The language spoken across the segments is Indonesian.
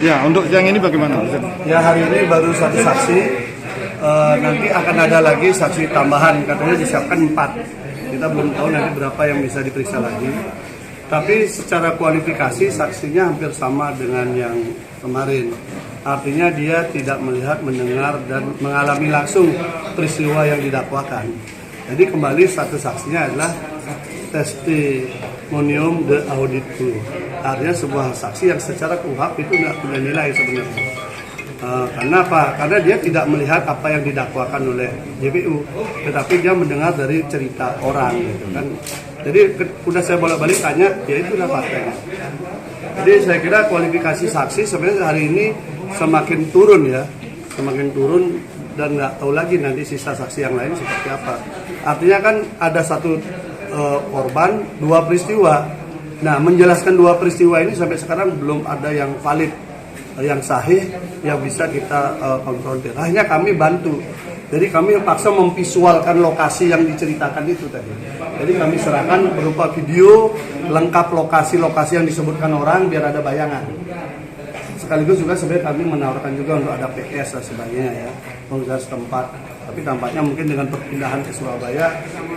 Ya, untuk yang ini bagaimana? Ya, hari ini baru satu saksi. Nanti akan ada lagi saksi tambahan, katanya disiapkan 4. Kita belum tahu nanti berapa yang bisa diperiksa lagi. Tapi secara kualifikasi saksinya hampir sama dengan yang kemarin. Artinya dia tidak melihat, mendengar, dan mengalami langsung peristiwa yang didakwakan. Jadi kembali satu saksinya adalah testimonium de auditu. Artinya sebuah saksi yang secara KUHP itu tidak punya nilai sebenarnya. Karena apa? Karena dia tidak melihat apa yang didakwakan oleh JPU, tetapi dia mendengar dari cerita orang, gitu kan. Jadi udah saya bolak-balik tanya, ya itulah faktanya. Jadi saya kira kualifikasi saksi sebenarnya hari ini semakin turun ya, semakin turun dan nggak tahu lagi nanti sisa saksi yang lain seperti apa. Artinya kan ada satu korban, 2 peristiwa. Nah, menjelaskan 2 peristiwa ini sampai sekarang belum ada yang valid, yang sahih, yang bisa kita konfrontir. Akhirnya kami bantu. Jadi kami paksa memvisualkan lokasi yang diceritakan itu tadi. Jadi kami serahkan berupa video lengkap lokasi-lokasi yang disebutkan orang biar ada bayangan. Sekaligus juga sebenarnya kami menawarkan juga untuk ada PS dan sebagainya ya, pengusaha setempat. Tapi tampaknya mungkin dengan perpindahan ke Surabaya,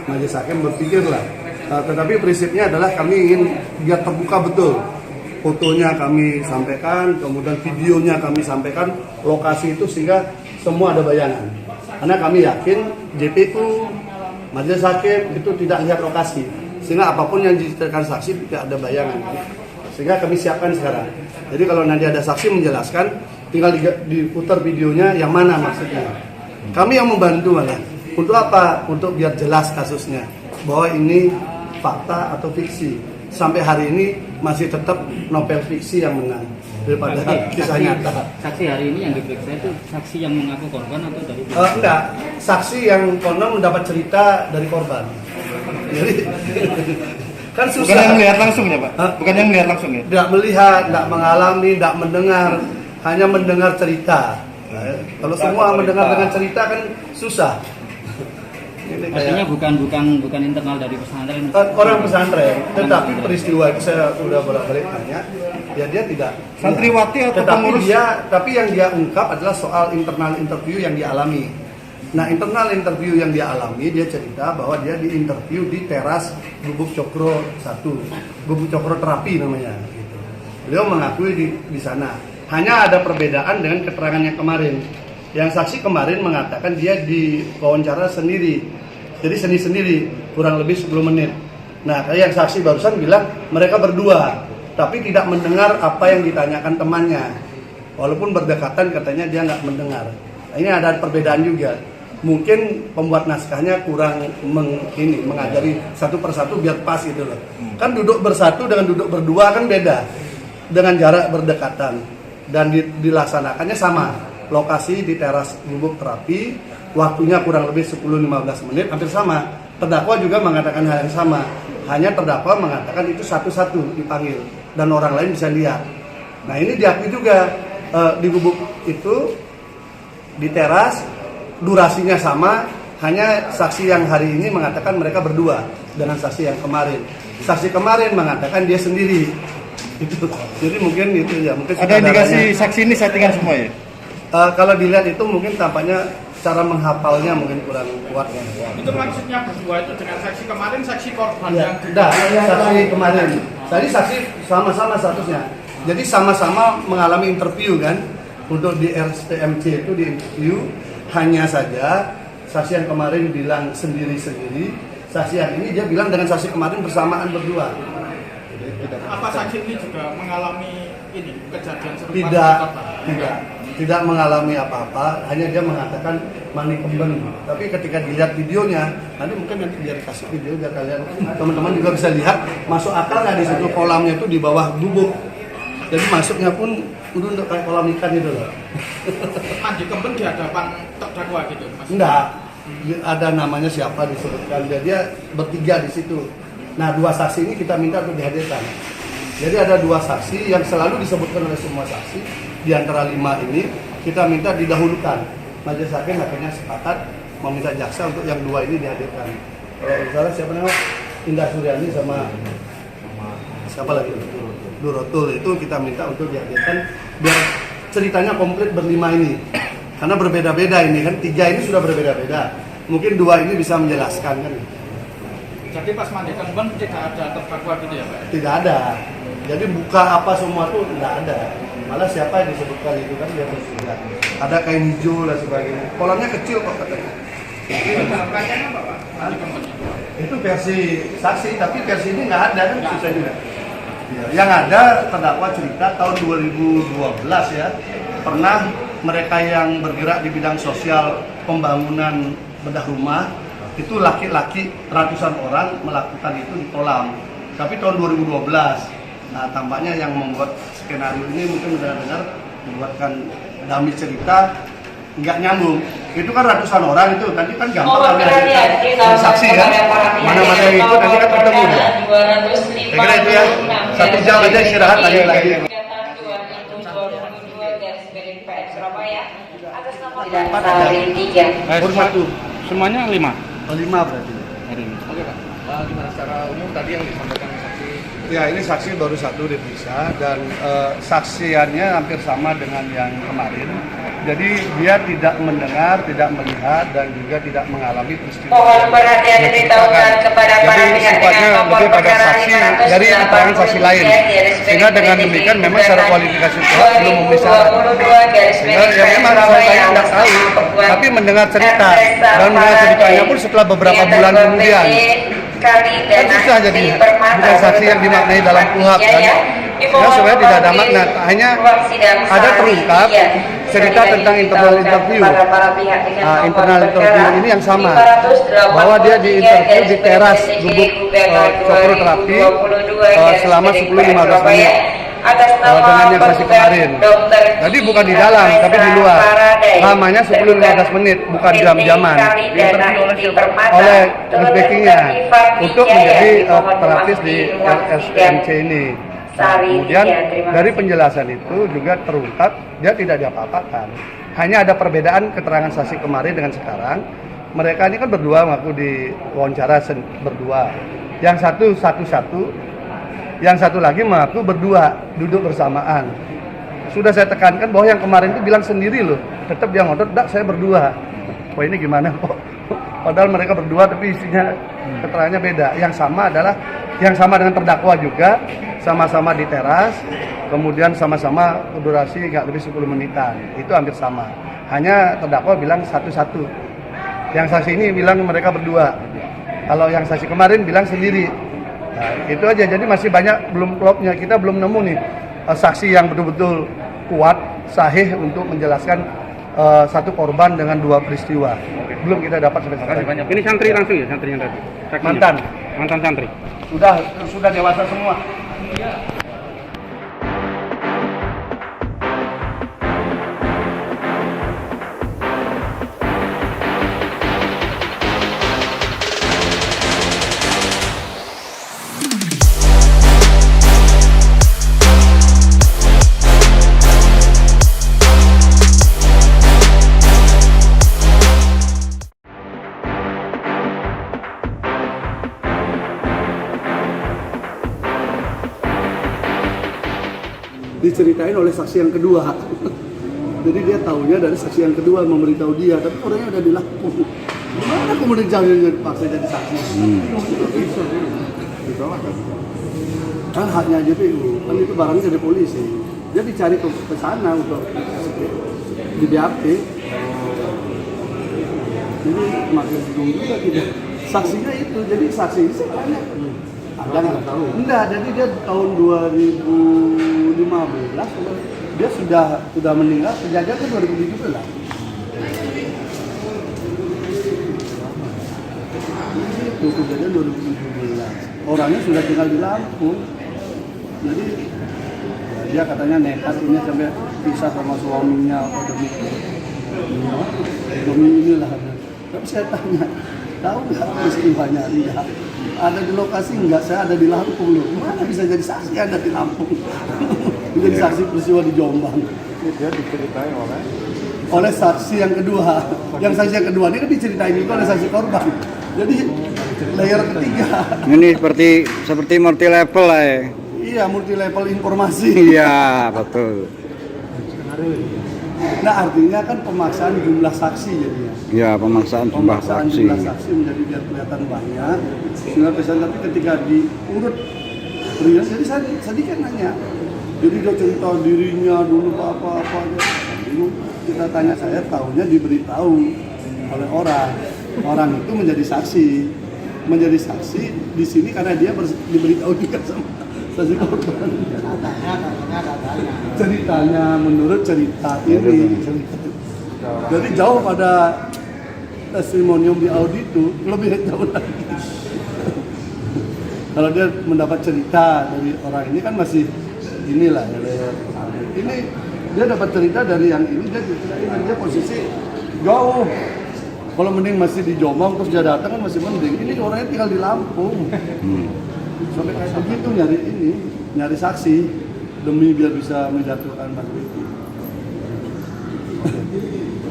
majelis hakim berpikirlah. Tetapi prinsipnya adalah kami ingin biar terbuka betul. Fotonya kami sampaikan, kemudian videonya kami sampaikan, lokasi itu sehingga semua ada bayangan. Karena kami yakin JPU, majelis hakim itu tidak lihat lokasi, sehingga apapun yang diceritakan saksi tidak ada bayangan. Sehingga kami siapkan sekarang. Jadi kalau nanti ada saksi menjelaskan, tinggal diputar videonya yang mana maksudnya. Kami yang membantu malah. Untuk apa? Untuk biar jelas kasusnya, bahwa ini fakta atau fiksi. Sampai hari ini masih tetap novel fiksi yang menang daripada kisah nyata. Saksi hari ini yang diperiksa itu saksi yang mengaku korban atau dari? Enggak, saksi yang konon mendapat cerita dari korban. Jadi kan susah. Bukan yang melihat langsung ya, Pak? Bukan yang melihat langsung ya? Tidak melihat, tidak mengalami, tidak mendengar, hanya mendengar cerita. Kalau semua mendengar dengan cerita kan susah. Artinya bukan internal dari pesantren. Orang pesantren, tetapi peristiwa itu saya sudah bolak-balik tanya, ya dia tidak santriwati atau pengurus. Tapi yang dia ungkap adalah soal internal interview yang dia alami. Nah, internal interview yang dia alami, dia cerita bahwa dia diinterview di teras Gubuk Cokro 1, Gubuk Cokro Terapi namanya. Gitu. Beliau mengakui di sana. Hanya ada perbedaan dengan keterangan yang kemarin. Yang saksi kemarin mengatakan dia diwawancara sendiri, jadi sendiri, kurang lebih 10 menit. Nah, yang saksi barusan bilang mereka berdua, tapi tidak mendengar apa yang ditanyakan temannya. Walaupun berdekatan katanya dia nggak mendengar. Nah, ini ada perbedaan juga. Mungkin pembuat naskahnya kurang mengajari satu persatu biar pas gitu loh. Kan duduk bersatu dengan duduk berdua kan beda, dengan jarak berdekatan dan dilaksanakannya sama. Lokasi di teras Gubuk Terapi, waktunya kurang lebih 10-15 menit, hampir sama. Terdakwa juga mengatakan hal yang sama, hanya terdakwa mengatakan itu satu-satu dipanggil dan orang lain bisa lihat. Nah, ini diakui juga di gubuk itu, di teras, durasinya sama, hanya saksi yang hari ini mengatakan mereka berdua dengan saksi yang kemarin. Saksi kemarin mengatakan dia sendiri. Itu. Jadi mungkin itu ya. Mungkin ada indikasi saksi ini settingan semua ya? Kalau dilihat itu mungkin tampaknya cara menghafalnya mungkin kurang kuat ya. Itu maksudnya berdua itu dengan saksi kemarin, saksi korban Ya, yang saksi kemarin. Tadi saksi sama-sama statusnya. Jadi sama-sama mengalami interview kan untuk di RSTMC itu di interview. Hanya saja saksi yang kemarin bilang sendiri-sendiri, saksi yang ini dia bilang dengan saksi kemarin bersamaan berdua. apa saksi ini juga mengalami ini kejadian serupa? Tidak mengalami apa-apa, hanya dia mengatakan mani kemben. Tapi ketika dilihat videonya, nanti biar kasih video biar kalian teman-teman juga bisa lihat masuk akal nggak di situ kolamnya itu di bawah gubuk. Jadi masuknya pun udah kayak kolam ikan gitu loh. Mandi kemben di hadapan terdakwa gitu, Mas? Enggak, ada namanya siapa disebutkan. Dia bertiga di situ. Nah, 2 saksi ini kita minta untuk dihadirkan. Jadi ada 2 saksi yang selalu disebutkan oleh semua saksi. Di antara 5 ini kita minta didahulukan. Majelis hakim akhirnya sepakat meminta jaksa untuk yang 2 ini dihadirkan. Kalau misalnya siapa namanya Indah Suryani sama siapa lagi? Durotul itu kita minta untuk dihadirkan biar ceritanya komplit berlima ini. Karena berbeda-beda ini kan, 3 ini sudah berbeda-beda. Mungkin 2 ini bisa menjelaskan kan. Jadi pas mandikan ban tidak ada terdakwa gitu ya Pak? Tidak ada. Jadi buka apa semua tuh tidak ada. Malah siapa yang disebutkan itu kan dia tidak. Ada kain hijau dan sebagainya. Kolamnya kecil kok katanya. Itu rangkaian apa Pak? Mandikan ban. Itu versi saksi, tapi versi ini nggak ada kan susah juga. Ya, yang ada terdakwa cerita tahun 2012 ya, pernah mereka yang bergerak di bidang sosial pembangunan bedah rumah itu laki-laki ratusan orang melakukan itu di kolam. Tapi tahun 2012, nah tampaknya yang membuat skenario ini mungkin benar-benar membuatkan dummy cerita nggak nyambung. Itu kan ratusan orang itu, nanti kan gampang kami hadirkan saksi kan, mana-mana yang ikut nanti kan ketemu deh. Kira itu ya, 1 jam aja istirahat lagi. Semuanya 5. 5 berarti. Hari ini. Oke Pak, gimana secara umum tadi yang disampaikan saksi? Ya ini saksi baru 1 diperiksa dan saksiannya hampir sama dengan yang kemarin. Jadi dia tidak mendengar, tidak melihat dan juga tidak mengalami peristiwa. Mohon perhatian diberitahukan kepada para pihak dengan nomor lebih pada perkara saksi dari keterangan saksi lain. Sehingga dengan demikian memang secara kualifikasi kuat belum memenuhi syarat. Sehingga ya memang saya tidak tahu, tapi mendengar cerita dan mendengar ceritanya pun setelah beberapa bulan kemudian. Kan susah jadi bukan saksi yang dimaknai dalam kuhap kan. Ya supaya tidak ada makna, hanya ada terungkap cerita tentang internal interview. Internal interview ini yang sama, bahwa dia diinterview di teras gubuk Cokro Terapi selama 10-15 menit dengan yang saksi kemarin. Jadi bukan di dalam, tapi di luar. Lamanya 10-15 menit, bukan jam-jaman. Oleh backingnya untuk menjadi terapis di LSMC ini. Nah, kemudian dari penjelasan itu juga terungkap dia tidak diapa-apakan. Hanya ada perbedaan keterangan saksi kemarin dengan sekarang. Mereka ini kan berdua mengaku di wawancara berdua. Yang satu, yang satu lagi mengaku berdua duduk bersamaan. Sudah saya tekankan bahwa yang kemarin itu bilang sendiri loh. Tetap dia ngotot, "Dak, saya berdua." Wah ini gimana kok? Padahal mereka berdua tapi isinya keterangannya beda. Yang sama adalah yang sama dengan terdakwa juga, sama-sama di teras, kemudian sama-sama durasi nggak lebih 10 menitan. Itu hampir sama. Hanya terdakwa bilang satu-satu. Yang saksi ini bilang mereka berdua. Kalau yang saksi kemarin bilang sendiri. Nah, itu aja. Jadi masih banyak belum klopnya. Kita belum nemu nih saksi yang betul-betul kuat, sahih untuk menjelaskan satu korban dengan 2 peristiwa. Belum kita dapat sampai sekarang. Ini santri langsung ya, santrinya tadi? Saksinya. Mantan santri? Sudah dewasa semua. Diceritain oleh saksi yang kedua. Jadi dia tahunya dari saksi yang kedua memberitahu dia, tapi orangnya udah di Lampung. Gimana kemudian jangan dipaksa jadi saksi? Bisa, ditolak kan? Kan haknya JPU, kan itu barangnya dari polisi. Dia dicari ke sana untuk di BAP. Jadi makin bingung juga kita. Saksinya itu, jadi saksi ini saya tanya. Ada nggak tahu? Enggak, jadi dia tahun 2015 dia sudah meninggal, kejadian kan 2017. Itu kejadian 2017. Orangnya sudah tinggal di Lampung. Jadi ya, dia katanya nekat ini sampai pisah sama suaminya apa demi inilah. Tapi saya tanya, tahu nggak peristiwanya? Enggak. Ada di lokasi enggak? Saya ada di Lampung loh. Mana bisa jadi saksi ada di Lampung? Jadi saksi peristiwa di Jombang. Dia diceritain oleh saksi yang kedua. Yang saksi yang kedua ini kan diceritain juga oleh saksi korban. Jadi layer ketiga. Ini seperti multi level lah ya. Iya, multi level informasi. Iya, betul. Nah, artinya kan pemaksaan jumlah saksi jadinya. Ya, pemaksaan jumlah Pemaksaan saksi. jumlah saksi menjadi biar kelihatan banyak. Sehingga kesan, tapi ketika diurut beliau, jadi saya kan nanya. Jadi dia cerita dirinya dulu apa-apa aja. Dulu kita tanya, saya tahunya diberitahu oleh orang. Orang itu menjadi saksi. Menjadi saksi di sini karena dia diberitahu juga sama saksi korban. Ceritanya menurut cerita ini. Jadi jauh pada testimonium di audit itu lebih jauh lagi. Kalau dia mendapat cerita dari orang ini kan masih inilah ya, ini dia dapat cerita dari yang ini dia posisi jauh. Kalau mending masih di Jombang terus dia datang kan masih mending. Ini orangnya tinggal di Lampung. Sampai kayak begitu nyari saksi demi biar bisa menjatuhkan Mas Riki.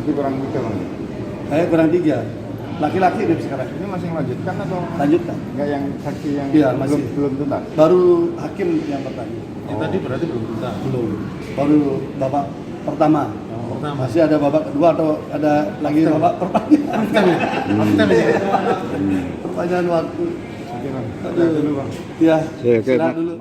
Itu kurang tiga bang. Kurang 3. Laki-laki dia sekarang. Ini masih melanjutkan atau Lanjutkan. enggak yang saksi yang Iya, masih. belum tuntas? Baru hakim yang bertanya. Yang tadi berarti belum tuntas. Belum. Baru babak pertama. Masih ada babak kedua atau ada lagi babak pertanyaan? Pertanyaan waktu. Oke bang. Aduh. Dulu bang. Ya, Oke, istirahat dulu.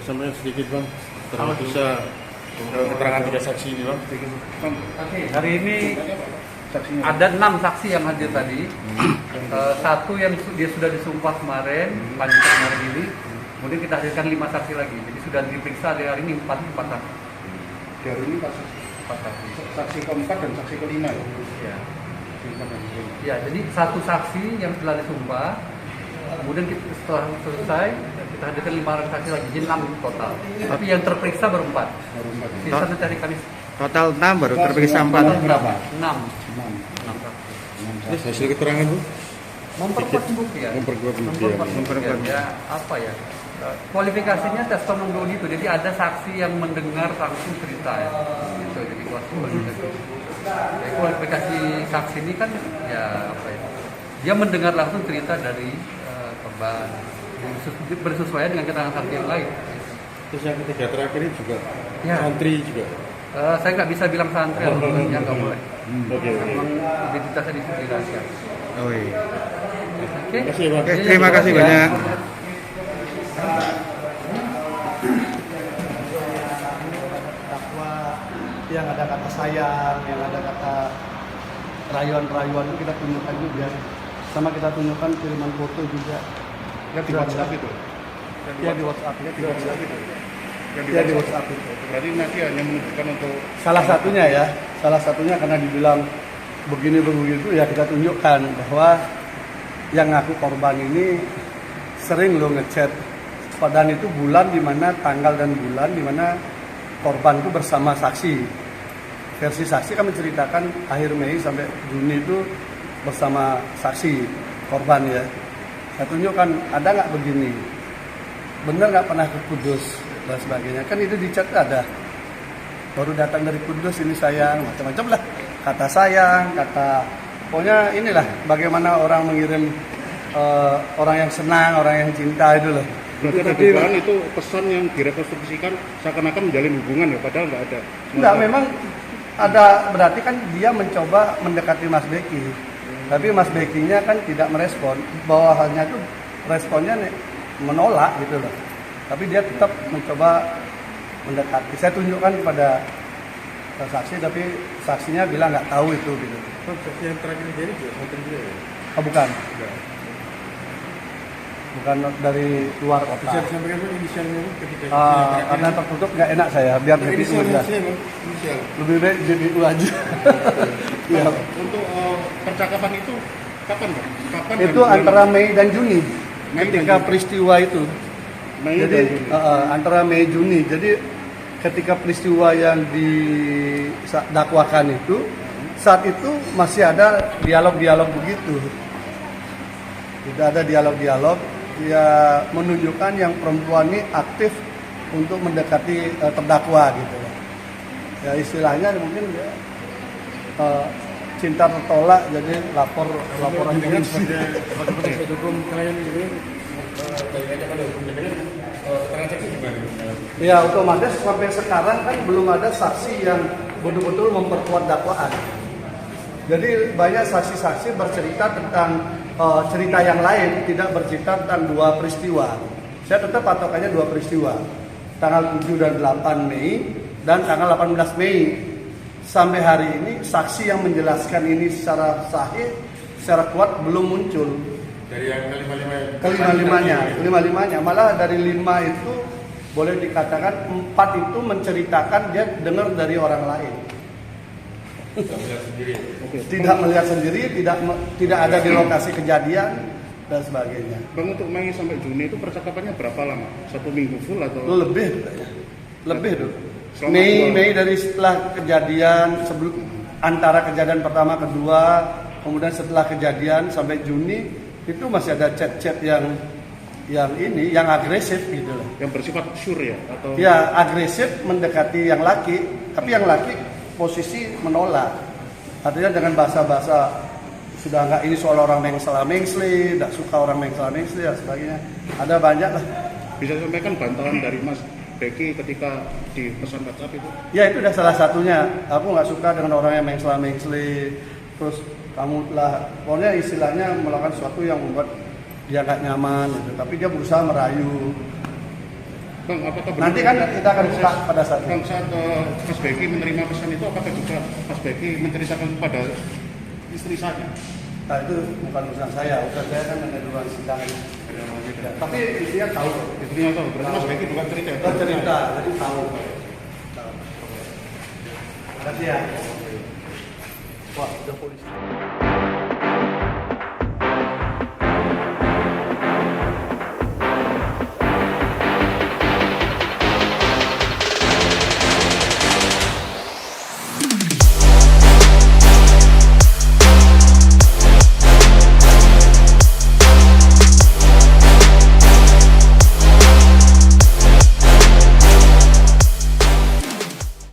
Sampaikan sedikit bang, kalau bisa keterangan 3 saksi ini bang. Oke, hari ini ada 6 saksi yang hadir tadi. Satu yang dia sudah disumpah kemarin, lanjut kemarin ini. Kemudian kita hadirkan 5 saksi lagi. Jadi sudah diperiksa hari ini 4 saksi. Dari ini 4 saksi. Saksi keempat dan saksi kelima ya? Ya. Ya, jadi satu saksi yang telah disumpah. Kemudian kita, setelah selesai kita hadirkan 5 orang saksi lagi, jadi 6 total. Tapi yang terperiksa baru 4. Sisa nanti hari Kamis. Total 6 baru terperiksa 4. Berapa? 6. Hasil keterangan bu? Memperkuat bukti ya. Memperkuat bukti ya. Memperkuat ya. Apa ya? Kualifikasinya testimoni itu. Jadi ada saksi yang mendengar langsung cerita ya. Gitu. Jadi kualifikasi saksi ini kan ya apa ya? Dia mendengar langsung cerita dari korban. Bersesuaian dengan keterangan saksi yang lain. Terus yang ketiga terakhir ini juga Ya. santri juga. Saya nggak bisa bilang santri, ya nggak boleh. Oke. Memang identitasnya di sini rahasia. Oh iya. Oke. Terima kasih, Bang. Oke, terima kasih banyak. Dakwa yang ada kata sayang, yang ada kata rayuan-rayuan itu kita tunjukkan juga. Sama kita tunjukkan kiriman foto juga. Yang di WhatsApp itu. Ya di WhatsApp. Yang di WhatsApp itu. Ya di WhatsApp itu. Berarti nanti hanya menunjukkan untuk Salah satunya karena dibilang begini begitu ya kita tunjukkan bahwa yang ngaku korban ini sering lo ngechat, padahal itu bulan di mana tanggal dan bulan di mana korban itu bersama saksi. Versi saksi kami ceritakan akhir Mei sampai Juni itu bersama saksi korban ya. Saya tunjukkan ada nggak begini, bener nggak pernah ke Kudus dan sebagainya. Kan itu di chat ada. Baru datang dari Kudus ini sayang, macam-macam lah. Kata sayang, kata pokoknya inilah bagaimana orang mengirim orang yang senang, orang yang cinta itu loh. berarti ada dugaan itu pesan yang direkonstruksikan seakan-akan menjalin hubungan ya, padahal nggak ada. Enggak, memang ada, berarti kan dia mencoba mendekati Mas Beki. Tapi Mas Bekinya kan tidak merespon, bawahannya tuh responnya menolak gitu loh. Tapi dia tetap mencoba mendekati. Saya tunjukkan kepada saksi, tapi saksinya bilang nggak tahu itu gitu. Saksi yang terakhir jadi juga hotel juga ya? Oh, bukan. Bukan dari luar kota. Bisa disampaikan dulu inisialnya ketika Karena tertutup nggak enak saya, biar JPU aja. Inisial. Lebih baik JPU aja. Ya. Untuk percakapan itu kapan Pak? Kapan Itu antara Mei dan Juni. Mei Ketika dan Juni. peristiwa itu. Mei Jadi dan Juni. antara Mei Juni. Jadi ketika peristiwa yang didakwakan itu, saat itu masih ada dialog-dialog begitu. Tidak ada dialog-dialog, ya menunjukkan yang perempuan ini aktif untuk mendekati terdakwa gitu. Ya istilahnya mungkin ya, cinta tertolak, jadi laporan polisi. Hukum klien ini pada hukum transaksi gimana? Ya otomatis sampai sekarang kan belum ada saksi yang betul-betul memperkuat dakwaan. Jadi banyak saksi-saksi bercerita tentang cerita yang lain, tidak bercerita tentang dua peristiwa. Saya tetap patokannya dua peristiwa, tanggal 7 dan 8 Mei dan tanggal 18 Mei. Sampai hari ini saksi yang menjelaskan ini secara sahih, secara kuat belum muncul. Dari yang Kelima-limanya, malah dari 5 itu boleh dikatakan 4 itu menceritakan dia dengar dari orang lain. Tidak melihat sendiri, tidak ada di lokasi kejadian dan sebagainya. Bang, untuk Mei sampai Juni itu percakapannya berapa lama? 1 minggu full atau? Itu lebih dulu. Selama Mei dari setelah kejadian, sebelum antara kejadian pertama kedua, kemudian setelah kejadian sampai Juni itu masih ada chat-chat yang agresif gitu loh. Yang bersifat sure ya atau? Ya agresif mendekati yang laki, tapi yang laki posisi menolak. Artinya dengan bahasa-bahasa sudah enggak ini soal orang mengsela-mengsli, tidak suka orang mengsela-mengsli dan sebagainya. Ada banyak lah. Bisa sampaikan bantahan dari Mas Beki ketika di pesan WhatsApp itu? Ya itu udah salah satunya. Aku nggak suka dengan orang yang mengsela-mengsli. Terus kamu telah, pokoknya istilahnya melakukan sesuatu yang membuat dia nggak nyaman gitu. Tapi dia berusaha merayu. Bang, apakah Nanti kan kita akan buka pada saat Bang, saat Mas Beki menerima pesan itu, apakah juga Mas Beki menceritakan kepada istri saya? Nah itu bukan urusan saya kan ada di ruang sidang. Ya, tapi istrinya tahu. Istrinya tahu, berarti Mas Beki juga cerita. Cerita, jadi tahu. Terima kasih ya.